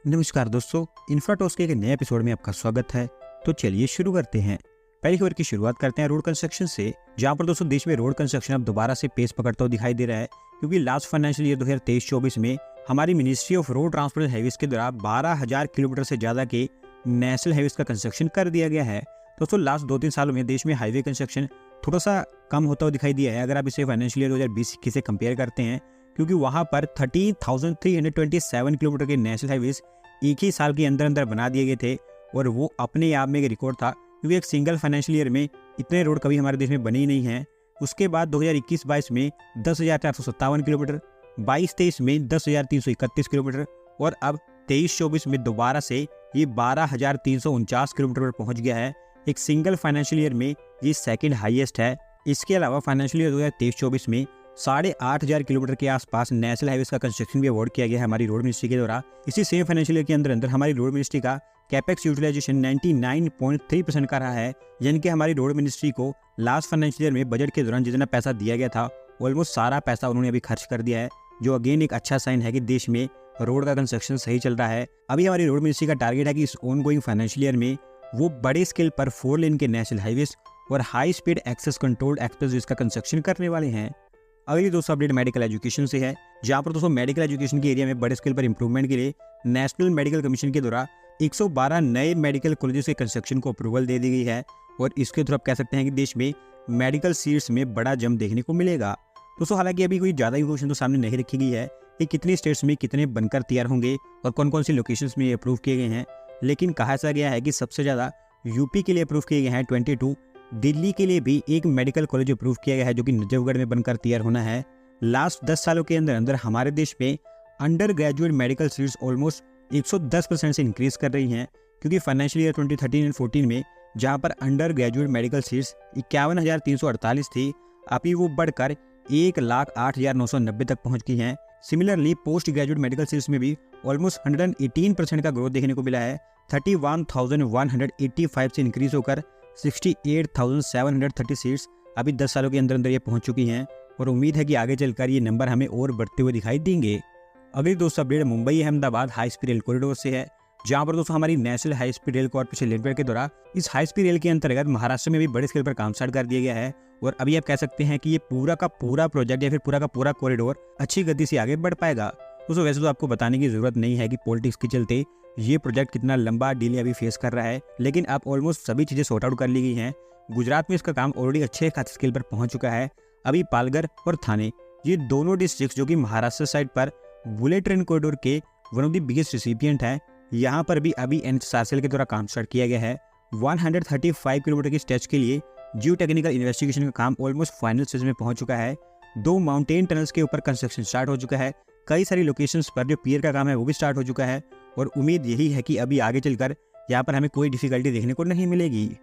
नमस्कार दोस्तों, इन्फ्राटॉक्स के एक नए एपिसोड में आपका स्वागत है। तो चलिए शुरू करते हैं। पहली खबर की शुरुआत करते हैं रोड कंस्ट्रक्शन से, जहां पर दोस्तों देश में रोड कंस्ट्रक्शन अब दोबारा से पेस पकड़ता हुआ दिखाई दे रहा है, क्योंकि लास्ट फाइनेंशियल ईयर 2023-24 में हमारी ministry of road transport and highways के द्वारा 12,000 किलोमीटर से ज्यादा के नेशनल हाईवेज का कंस्ट्रक्शन कर दिया गया है। दोस्तों लास्ट 2-3 सालों में देश में हाईवे कंस्ट्रक्शन थोड़ा सा कम होता हुआ दिखाई दिया है, अगर आप इसे फाइनेंशियल ईयर 2020-21 से कंपेयर करते हैं, क्योंकि वहां पर 13,327 किलोमीटर के नेशनल हाईवेज एक ही साल के अंदर अंदर बना दिए गए थे। और वो अपने आप में एक रिकॉर्ड था, क्योंकि एक सिंगल फाइनेंशियल ईयर में इतने रोड कभी हमारे देश में बने ही नहीं हैं। उसके बाद 2021-22 में 10,457 किलोमीटर, 22-23 में 10,331 किलोमीटर और अब 23-24 में दोबारा से ये 12,349 किलोमीटर पर पहुंच गया है। एक सिंगल फाइनेंशियल ईयर में ये सेकंड हाईएस्ट है। इसके अलावा फाइनेंशियल ईयर 2023-24 में 8,500 किलोमीटर के आसपास नेशनल हाईवेज का कंस्ट्रक्शन भी अवार्ड किया गया है हमारी रोड मिनिस्ट्री के द्वारा। इसी सेम फाइनेंशियल ईयर के अंदर अंदर हमारी रोड मिनिस्ट्री का कैपेक्स यूटिलाइजेशन 99.3% का रहा है, यानी कि हमारी रोड मिनिस्ट्री को लास्ट फाइनेंशियल ईयर में बजट के दौरान जितना पैसा दिया गया था ऑलमोस्ट सारा पैसा उन्होंने अभी खर्च कर दिया है, जो अगेन एक अच्छा साइन है कि देश में रोड का कंस्ट्रक्शन सही चल रहा है। अभी हमारी रोड मिनिस्ट्री का टारगेट है कि इस ऑन गोइंग फाइनेंशियल ईयर में वो बड़े स्केल पर 4 लेन के नेशनल हाईवेज और high speed access controlled expressways का कंस्ट्रक्शन करने वाले हैं। अगली दोस्तों अपडेट मेडिकल एजुकेशन से है, जहां पर दोस्तों मेडिकल एजुकेशन के एरिया में बड़े स्केल पर इंप्रूवमेंट के लिए नेशनल मेडिकल कमीशन के द्वारा 112 नए मेडिकल कॉलेजेस के कंस्ट्रक्शन को अप्रूवल दे दी गई है। और इसके थ्रू आप कह सकते हैं कि देश में मेडिकल सीट्स में बड़ा जंप देखने को मिलेगा। दोस्तों हालांकि अभी कोई ज़्यादा इन्फॉर्मेशन तो सामने नहीं रखी गई है कि कितनी स्टेट्स में कितने बनकर तैयार होंगे और कौन कौन सी लोकेशंस में अप्रूव किए गए हैं, लेकिन कहा ऐसा गया है कि सबसे ज़्यादा यूपी के लिए अप्रूव किए गए हैं 22, दिल्ली के लिए भी एक मेडिकल कॉलेज अप्रूव किया गया है जो कि नजफगढ़ में बनकर तैयार होना है। लास्ट 10 सालों के अंदर अंदर हमारे देश में under graduate medical seats almost 110% से इंक्रीज कर रही हैं, क्योंकि फाइनेंशियल ईयर 2013 एंड 14 में जहां पर अंडर ग्रेजुएट मेडिकल सीट्स 51,348 थी, अभी वो बढ़कर 1,08,990 तक पहुंच गई हैं। Similarly post graduate medical seats में भी ऑलमोस्ट 118% का ग्रोथ देखने को मिला है। 31,185 से इंक्रीज होकर 68,730 सीट्स अभी 10 सालों के अंदर अंदर ये पहुंच चुकी हैं, और उम्मीद है कि आगे चलकर ये नंबर हमें और बढ़ते हुए दिखाई देंगे। अगली दोस्तों update Mumbai Ahmedabad high speed rail corridor से है, जहां पर दोस्तों हमारी national high speed rail corporation limited के द्वारा इस हाई स्पीड रेल के अंतर्गत महाराष्ट्र में भी बड़े स्केल पर काम स्टार्ट कर दिया गया है। और अभी आप कह सकते हैं कि ये पूरा का पूरा प्रोजेक्ट या फिर पूरा का पूरा कॉरिडोर अच्छी गति से आगे बढ़ पाएगा। दोस्तों वैसे तो आपको बताने की जरूरत नहीं है कि पॉलिटिक्स के चलते ये प्रोजेक्ट कितना लंबा डिले अभी फेस कर रहा है, लेकिन अब ऑलमोस्ट सभी चीजें सॉर्ट आउट कर ली गई हैं। गुजरात में इसका काम ऑलरेडी अच्छे खासे स्केल पर पहुंच चुका है। अभी पालघर और थाने ये दोनों डिस्ट्रिक्ट जो कि महाराष्ट्र साइड पर बुलेट ट्रेन कॉरिडोर के one of the biggest recipient है, यहाँ पर भी अभी NHRCL के द्वारा काम स्टार्ट किया गया है। 135 किलोमीटर की स्ट्रेच के लिए जियो टेक्निकल इन्वेस्टिगेशन का काम ऑलमोस्ट फाइनल स्टेज में पहुंच चुका है। 2 माउंटेन टनल्स के ऊपर कंस्ट्रक्शन स्टार्ट हो चुका है। कई सारी लोकेशंस पर जो पियर का काम है वो भी स्टार्ट हो चुका है, और उम्मीद यही है कि अभी आगे चलकर यहाँ पर हमें कोई डिफिकल्टी देखने को नहीं मिलेगी।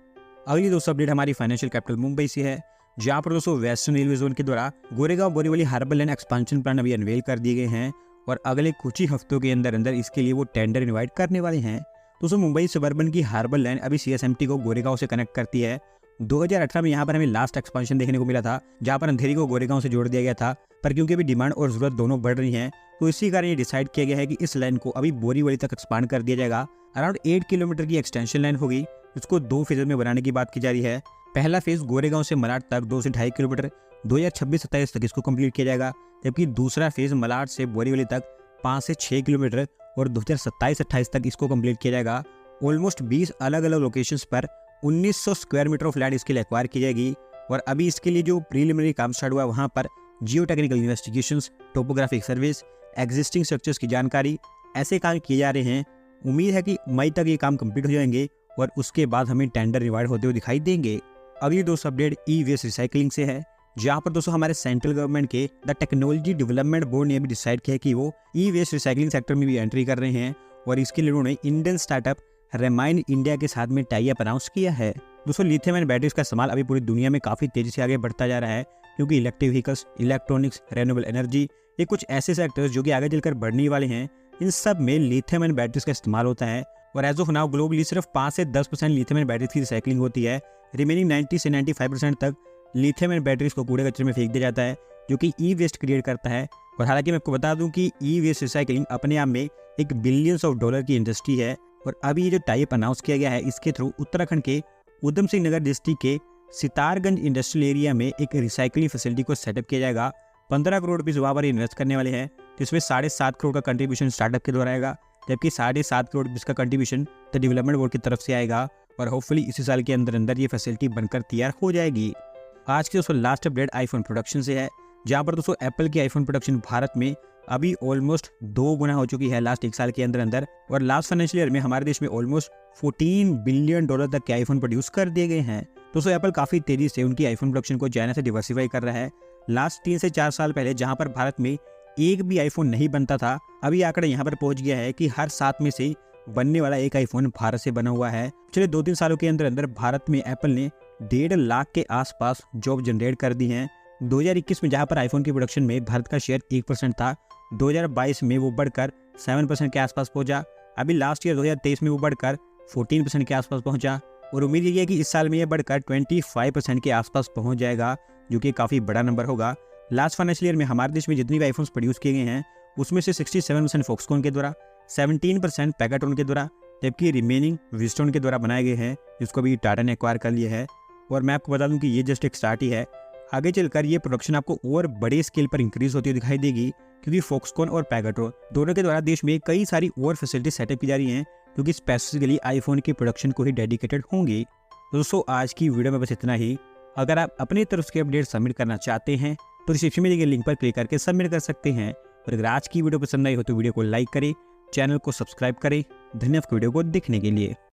अगली दोस्तों अपडेट हमारी फाइनेंशियल कैपिटल मुंबई से है, जहाँ पर दोस्तों वेस्टर्न रेलवे जोन के द्वारा Goregaon Borivali harbour line expansion plan अभी अनवेल कर दिए गए हैं, और अगले कुछ ही हफ्तों के अंदर अंदर इसके लिए वो टेंडर इनवाइट करने वाले हैं। दोस्तों मुंबई सबर्बन की हार्बर लाइन अभी CSMT को गोरेगांव से कनेक्ट करती है। 2018 में यहाँ पर हमें लास्ट एक्सपांशन देखने को मिला था, जहाँ पर अंधेरी को गोरेगांव से जोड़ दिया गया था, पर क्योंकि अभी डिमांड और जरूरत दोनों बढ़ रही हैं, तो इसी कारण ये डिसाइड किया गया है कि इस लाइन को अभी बोरीवली तक एक्सपांड कर दिया जाएगा। अराउंड 8 किलोमीटर की एक्सटेंशन लाइन होगी, इसको 2 फेज में बनाने की बात की जा रही है। पहला फेज गोरेगांव से मलाड तक 2 से 2.5 किलोमीटर 2026-27 तक इसको कंप्लीट किया जाएगा, जबकि दूसरा फेज मलाड से बोरीवली तक 5 से 6 किलोमीटर और 2027-28 तक इसको कंप्लीट किया जाएगा। ऑलमोस्ट 20 अलग अलग लोकेशंस पर 1900 स्क्वायर मीटर ऑफ लैंड इसके लिए एक्वायर की जाएगी। और अभी इसके लिए जो प्रीलिमिनरी काम स्टार्ट हुआ है वहाँ पर जियो technical investigations, topographic service, existing structures की जानकारी, ऐसे काम किए जा रहे हैं। उम्मीद है कि मई तक ये काम कंप्लीट हो जाएंगे और उसके बाद हमें टेंडर रिवाइड होते हुए दिखाई देंगे। अगली दोस्तों अपडेट ई-वेस्ट रिसाइकलिंग से है, जहाँ पर दोस्तों हमारे सेंट्रल गवर्नमेंट के द टेक्नोलॉजी डेवलपमेंट बोर्ड ने भी डिसाइड किया कि वो ई-वेस्ट रिसाइकलिंग सेक्टर में भी एंट्री कर रहे हैं, और इसके लिए उन्होंने इंडियन स्टार्टअप रेमाइन इंडिया के साथ में टाई अप अनाउंस किया है। दोस्तों लिथियम आयन बैटरीज का इस्तेमाल अभी पूरी दुनिया में काफी तेजी से आगे बढ़ता जा रहा है, क्योंकि electric vehicles, electronics, renewable energy, ये कुछ ऐसे सेक्टर्स जो कि आगे चलकर बढ़ने वाले हैं, इन सब में लिथियम आयन बैटरीज का इस्तेमाल होता है। और एज ऑफ नाउ ग्लोबली सिर्फ 5 से 10% लिथियम आयन बैटरीज की रिसाइकलिंग होती है। रिमेनिंग 90 से 95% तक लिथियम आयन बैटरीज को कूड़े कचरे में फेंक दिया जाता है, जो कि ई वेस्ट क्रिएट करता है। और हालांकि मैं आपको बता दूं कि ई वेस्ट रिसाइकलिंग अपने आप में एक बिलियंस ऑफ डॉलर की इंडस्ट्री है। और अभी ये जो टाइप अनाउंस किया गया है, इसके थ्रू उत्तराखंड के उधम सिंह नगर डिस्ट्रिक्ट के सितारगंज इंडस्ट्रियल एरिया में एक रिसाइकलिंग फैसिलिटी को सेटअप किया जाएगा। 15 करोड़ रुपये वहाँ पर इन्वेस्ट करने वाले हैं, जिसमें 7.5 करोड़ का कंट्रीब्यूशन स्टार्टअप के द्वारा आएगा, जबकि 7.5 करोड़ रुपये का कंट्रीब्यूशन द डेवलपमेंट बोर्ड की तरफ से आएगा। और होपफुली इसी साल के अंदर अंदर ये फैसिलिटी बनकर तैयार हो जाएगी। आज की दोस्तों लास्ट अपडेट आईफोन प्रोडक्शन से है, जहाँ पर दोस्तों एप्पल की आईफोन प्रोडक्शन भारत में अभी ऑलमोस्ट 2 गुना हो चुकी है लास्ट 1 साल के अंदर अंदर। और लास्ट फाइनेंशियल ईयर में हमारे देश में ऑलमोस्ट 14 बिलियन डॉलर तक के आईफोन प्रोड्यूस कर दिए गए हैं। दोस्तों एप्पल काफ़ी तेजी से उनकी आईफोन प्रोडक्शन को चाइना से डिवर्सिफाई कर रहा है। लास्ट 3 से 4 साल पहले जहाँ पर भारत में एक भी आईफोन नहीं बनता था, अभी आंकड़ा यहाँ पर पहुँच गया है कि हर 7 में से बनने वाला एक आईफोन भारत से बना हुआ है। पिछले 2-3 सालों के अंदर अंदर भारत में एप्पल ने 1.5 लाख के आसपास जॉब जनरेट कर दी हैं। 2021 में जहां पर आईफोन की प्रोडक्शन में भारत का शेयर 1% था, 2022 में वो बढ़कर 7% के आसपास पहुंचा। अभी लास्ट ईयर 2023 में वो बढ़कर 14% के आसपास पहुंचा। और उम्मीद ये है कि इस साल में ये बढ़कर 25% के आसपास पहुंच जाएगा, जो कि काफ़ी बड़ा नंबर होगा। लास्ट फाइनेंशियल ईयर में हमारे देश में जितनी भी आईफोन्स प्रोड्यूस किए गए हैं, उसमें से 67% फॉक्सकॉन के द्वारा, 17% पैगाटोन के द्वारा, जबकि रिमेनिंग विस्टोन के द्वारा बनाए गए हैं, जिसको भी टाटा ने एक्वायर कर लिया है। और मैं आपको बता दूं कि ये जस्ट एक स्टार्ट ही है, आगे चलकर ये प्रोडक्शन आपको और बड़े स्केल पर इंक्रीज होती हुई दिखाई देगी, क्योंकि फॉक्सकॉन और पैगाटोन दोनों के द्वारा देश में कई सारी और फैसिलिटी सेटअप की जा रही हैं, जो कि स्पेसिफिकली आईफोन की प्रोडक्शन को ही डेडिकेटेड होंगी। दोस्तों आज की वीडियो में बस इतना ही। अगर आप अपनी तरफ के अपडेट सबमिट करना चाहते हैं तो डिस्क्रिप्शन में दिए गए लिंक पर क्लिक करके सबमिट कर सकते हैं। और अगर आज की वीडियो पसंद आई हो तो वीडियो को लाइक करें, चैनल को सब्सक्राइब करें। धन्यवाद वीडियो को देखने के लिए।